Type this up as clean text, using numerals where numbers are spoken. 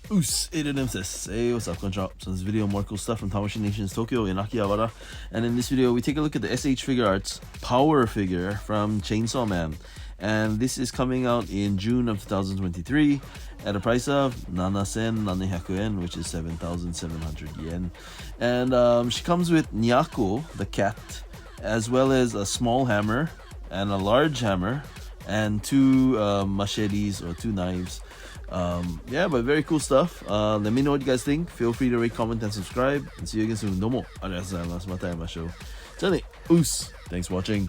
Oos, 8 です。Hey, what's up, konnichiwa. So in this video, more cool stuff from Tamashii Nation's Tokyo in Akihabara. And in this video, we take a look at the S.H.Figuarts power figure from Chainsaw Man. And this is coming out in June of 2023 at a price of 7,700 yen, which is 7,700 yen. And she comes with Nyako, the cat, as well as a small hammer and a large hammer and two machetes or two knives. Yeah, but very cool stuff. Let me know what you guys think. Feel free to rate, comment, and subscribe. And see you again soon. どうもありがとうございます。また会いましょう。じゃあね、うっす。Thanks for watching.